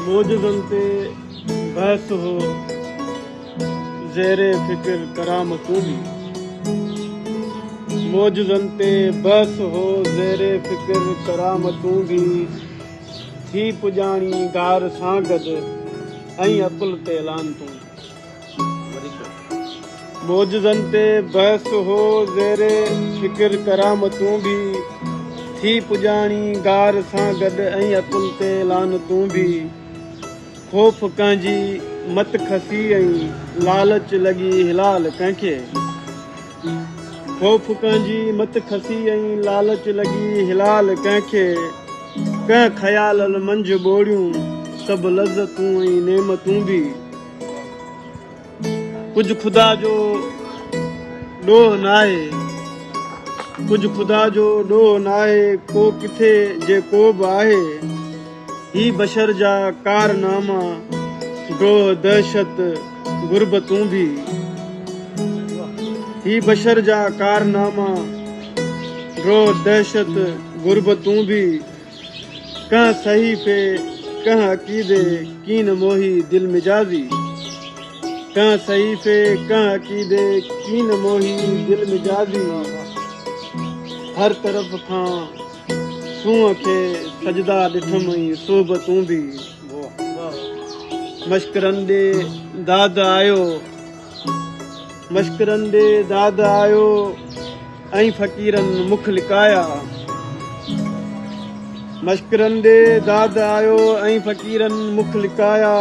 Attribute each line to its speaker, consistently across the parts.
Speaker 1: मौजूदन ते बहस हो ज़ेरे फिक्र करामतूं भी। मौजूदन ते बहस हो ज़ेरे फिक्र करामतूं भी। थी पुॼाणी गार सां गॾु ऐं अकुल ते लानतूं। मौजूदन ते बहस हो ज़ेरे फिक्र करामतूं भी। थी पुॼाणी गार सां गॾु ऐं अकुल ते लानतूं भी। ख़ौफ़ कंहिंजी मत खसी ऐं लालच लॻी हिलाल कंहिंखे। ख़ौफ़ कंहिंजी मत खसी ऐं लालच लॻी हिलाल कंहिंखे। कंहिं ख़याल मंझि ॿोड़ियूं सभु लज़तूं ऐं नेमतूं भी। कुझु ख़ुदा जो ॾोह नाहे, कुझु ख़ुदा जो ॾोह नाहे, को किथे जे को बि आहे। ही बशर जा कारनामा ड्रोह दहशत गुरबतूं भी। ही बशर जा कारनामा ड्रोह दहशत गुरबतूं भी। कंहिं सहीफ़े कंहिं अक़ीदे कीन मोही दिल मिजाज़ी। कंहिं सहीफ़े कंहिं अक़ीदे कीन मोही दिल मिजाज़ी। हर तरफ़ खां सूंहं खे सजदा ॾिठमि ऐं सोबतूं भी। मश्करनि ॾे दाद आयो, मश्करनि ॾे दाद आयो ऐं फ़क़ीरनि मुख लिकाया। मश्करनि ॾे दाद आयो ऐं फ़क़ीरनि मुख लिकाया।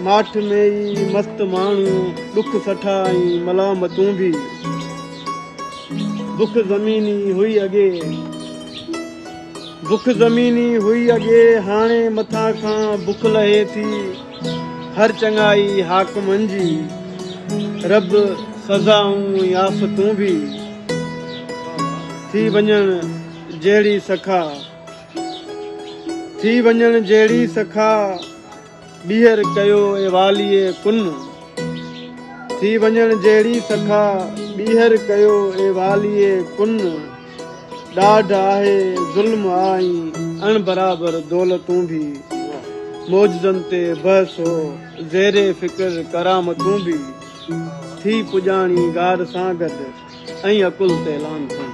Speaker 1: माठ में ई मस्त माण्हू ॾुख सठा ऐं मलामतूं भी। बुख ज़मीनी हुई अॻे, बुख ज़मीनी हुई अॻे, हाणे मथां खां बुख लहे थी। हर चङाई हाकमनि जी, रब सज़ाऊं ऐं आफ़तूं भी। थी वञण जहिड़ी सखा, थी वञण जहिड़ी सखा, ॿीहर कयो ए वालीअ कुन। थी वञण जहिड़ी सखा, ॿीहर कयो ए वालीअ कुन। ॾाढ आहे ज़ुल्म ऐं अण बराबर दौलतूं भी। मौजूदनि ते बहस हो ज़ेरे फिक्र करामतूं भी। थी पुॼाणी गार सां गॾु ऐं अकुल ते लानतूं।